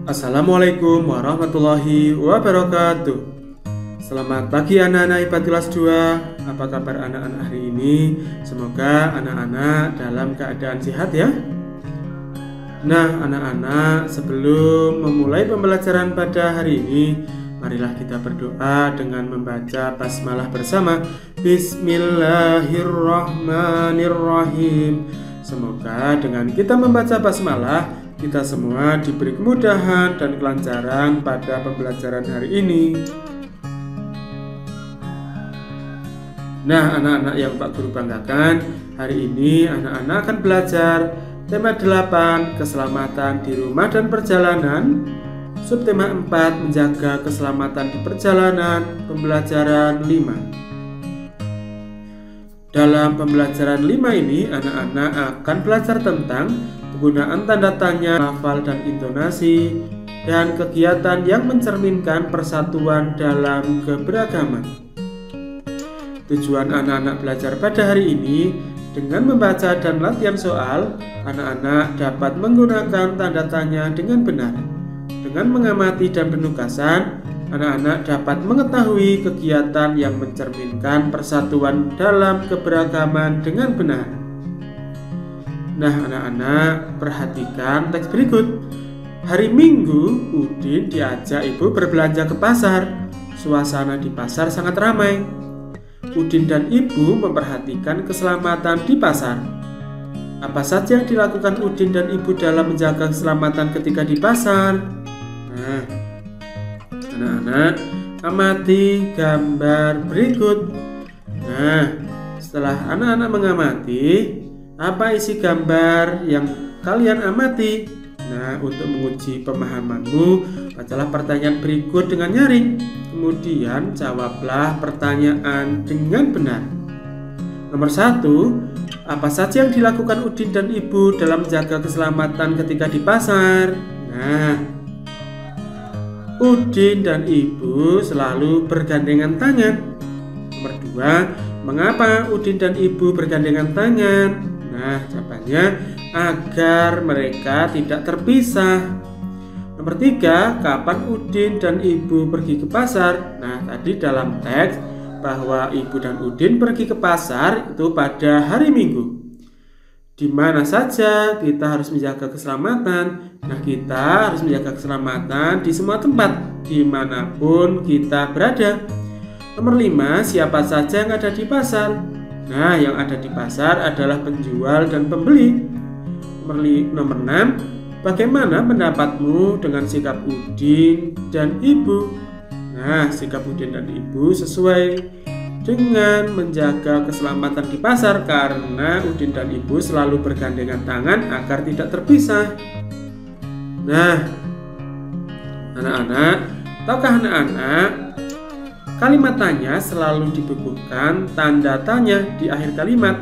Assalamualaikum warahmatullahi wabarakatuh. Selamat pagi anak-anak IPA kelas 2. Apa kabar anak-anak hari ini? Semoga anak-anak dalam keadaan sehat ya. Nah anak-anak, sebelum memulai pembelajaran pada hari ini, marilah kita berdoa dengan membaca basmalah bersama. Bismillahirrahmanirrahim. Semoga dengan kita membaca basmalah, kita semua diberi kemudahan dan kelancaran pada pembelajaran hari ini. Nah anak-anak yang Pak Guru banggakan, hari ini anak-anak akan belajar tema 8, keselamatan di rumah dan perjalanan. Subtema 4, menjaga keselamatan di perjalanan, pembelajaran 5. Dalam pembelajaran 5 ini, anak-anak akan belajar tentang penggunaan tanda tanya, lafal dan intonasi, dan kegiatan yang mencerminkan persatuan dalam keberagaman. Tujuan anak-anak belajar pada hari ini, dengan membaca dan latihan soal, anak-anak dapat menggunakan tanda tanya dengan benar. Dengan mengamati dan penugasan, anak-anak dapat mengetahui kegiatan yang mencerminkan persatuan dalam keberagaman dengan benar. Nah anak-anak, perhatikan teks berikut. Hari Minggu, Udin diajak ibu berbelanja ke pasar. Suasana di pasar sangat ramai. Udin dan ibu memperhatikan keselamatan di pasar. Apa saja yang dilakukan Udin dan ibu dalam menjaga keselamatan ketika di pasar? Nah, anak-anak, amati gambar berikut. Nah, setelah anak-anak mengamati, apa isi gambar yang kalian amati? Nah, untuk menguji pemahamanmu, bacalah pertanyaan berikut dengan nyaring. Kemudian jawablah pertanyaan dengan benar. Nomor 1, apa saja yang dilakukan Udin dan ibu dalam menjaga keselamatan ketika di pasar? Nah, Udin dan ibu selalu bergandengan tangan. Nomor 2, mengapa Udin dan ibu bergandengan tangan? Nah, jawabannya agar mereka tidak terpisah. Nomor 3, kapan Udin dan ibu pergi ke pasar? Nah, tadi dalam teks bahwa ibu dan Udin pergi ke pasar itu pada hari Minggu. Di mana saja kita harus menjaga keselamatan? Nah, kita harus menjaga keselamatan di semua tempat, dimanapun kita berada. Nomor 5, siapa saja yang ada di pasar? Nah, yang ada di pasar adalah penjual dan pembeli. Nomor 6, bagaimana pendapatmu dengan sikap Udin dan ibu? Nah, sikap Udin dan ibu sesuai dengan menjaga keselamatan di pasar karena Udin dan ibu selalu bergandengan tangan agar tidak terpisah. Nah, anak-anak, tahukah anak-anak, kalimat tanya selalu dibubuhkan tanda tanya di akhir kalimat.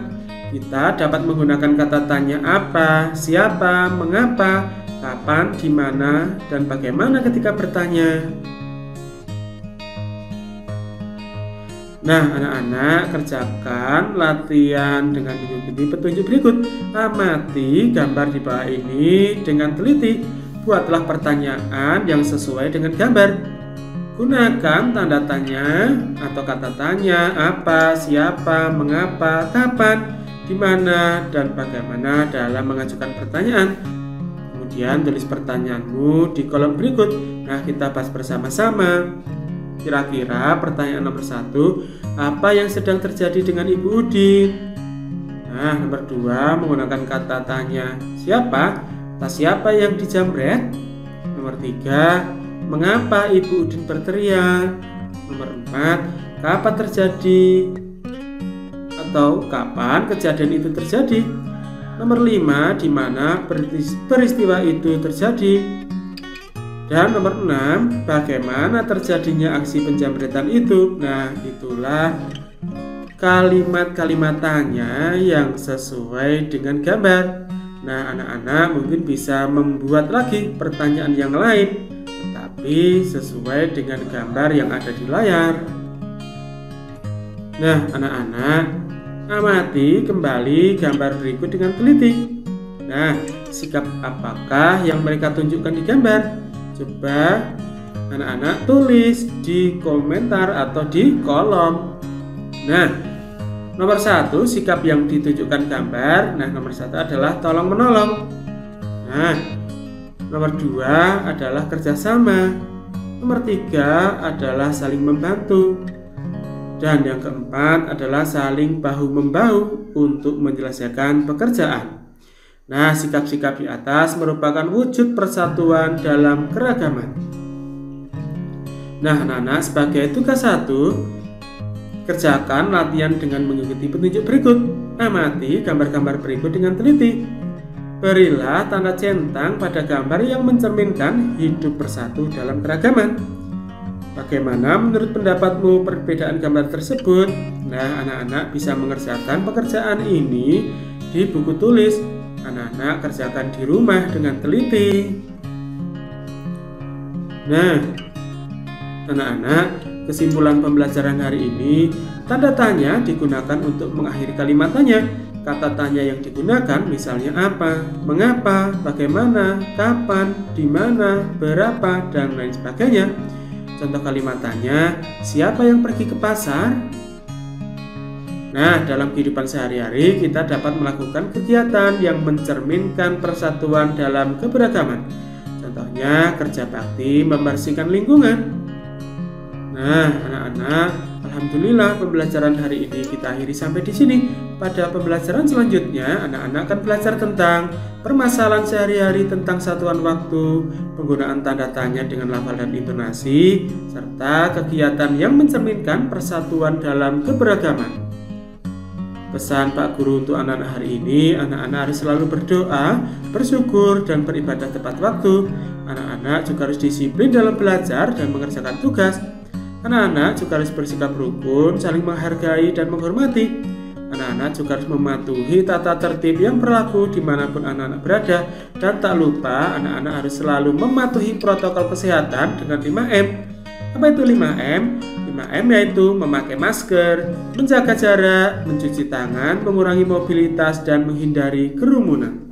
Kita dapat menggunakan kata tanya apa, siapa, mengapa, kapan, di mana, dan bagaimana ketika bertanya. Nah anak-anak, kerjakan latihan dengan mengikuti petunjuk berikut. Amati gambar di bawah ini dengan teliti. Buatlah pertanyaan yang sesuai dengan gambar. Gunakan tanda tanya atau kata tanya apa, siapa, mengapa, kapan, di mana, dan bagaimana dalam mengajukan pertanyaan. Kemudian tulis pertanyaanmu di kolom berikut. Nah, kita bahas bersama-sama. Kira-kira pertanyaan nomor 1, apa yang sedang terjadi dengan Ibu Udin? Nah, nomor 2, menggunakan kata tanya siapa? Tas siapa yang dijamret? Nomor 3, mengapa Ibu Udin berteriak? Nomor 4, kapan terjadi atau kapan kejadian itu terjadi? Nomor 5, di mana peristiwa itu terjadi? Dan nomor 6, bagaimana terjadinya aksi penjamretan itu? Nah, itulah kalimat-kalimat tanya yang sesuai dengan gambar. Nah, anak-anak mungkin bisa membuat lagi pertanyaan yang lain, tetapi sesuai dengan gambar yang ada di layar. Nah, anak-anak, amati kembali gambar berikut dengan teliti. Nah, sikap apakah yang mereka tunjukkan di gambar? Coba anak-anak tulis di komentar atau di kolom. Nah, nomor 1 sikap yang ditunjukkan gambar. Nah, nomor 1 adalah tolong menolong. Nah, nomor 2 adalah kerjasama. Nomor 3 adalah saling membantu. Dan yang keempat adalah saling bahu-membahu untuk menyelesaikan pekerjaan. Nah, sikap-sikap di atas merupakan wujud persatuan dalam keragaman. Nah, anak-anak, sebagai tugas 1, kerjakan latihan dengan mengikuti petunjuk berikut. Amati gambar-gambar berikut dengan teliti. Berilah tanda centang pada gambar yang mencerminkan hidup bersatu dalam keragaman. Bagaimana menurut pendapatmu perbedaan gambar tersebut? Nah, anak-anak bisa mengerjakan pekerjaan ini di buku tulis. Anak-anak kerjakan di rumah dengan teliti. Nah, anak-anak, kesimpulan pembelajaran hari ini, tanda tanya digunakan untuk mengakhiri kalimat tanya. Kata tanya yang digunakan misalnya apa, mengapa, bagaimana, kapan, di mana, berapa, dan lain sebagainya. Contoh kalimat tanya, siapa yang pergi ke pasar? Nah, dalam kehidupan sehari-hari kita dapat melakukan kegiatan yang mencerminkan persatuan dalam keberagaman. Contohnya, kerja bakti membersihkan lingkungan. Nah, anak-anak, alhamdulillah pembelajaran hari ini kita akhiri sampai di sini. Pada pembelajaran selanjutnya, anak-anak akan belajar tentang permasalahan sehari-hari tentang satuan waktu, penggunaan tanda tanya dengan lafal dan intonasi, serta kegiatan yang mencerminkan persatuan dalam keberagaman. Pesan Pak Guru untuk anak-anak hari ini, anak-anak harus selalu berdoa, bersyukur, dan beribadah tepat waktu. Anak-anak juga harus disiplin dalam belajar dan mengerjakan tugas. Anak-anak juga harus bersikap rukun, saling menghargai dan menghormati. Anak-anak juga harus mematuhi tata tertib yang berlaku dimanapun anak-anak berada. Dan tak lupa, anak-anak harus selalu mematuhi protokol kesehatan dengan 5M. Apa itu 5M? 5M yaitu memakai masker, menjaga jarak, mencuci tangan, mengurangi mobilitas, dan menghindari kerumunan.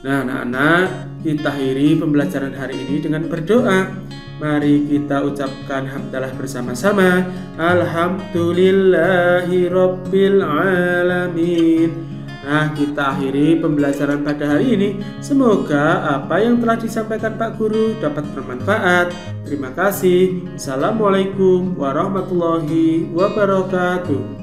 Nah, anak-anak, kita akhiri pembelajaran hari ini dengan berdoa. Mari kita ucapkan hamdalah bersama-sama. Alhamdulillahi Rabbil Alamin. Nah, kita akhiri pembelajaran pada hari ini. Semoga apa yang telah disampaikan Pak Guru dapat bermanfaat. Terima kasih. Assalamualaikum warahmatullahi wabarakatuh.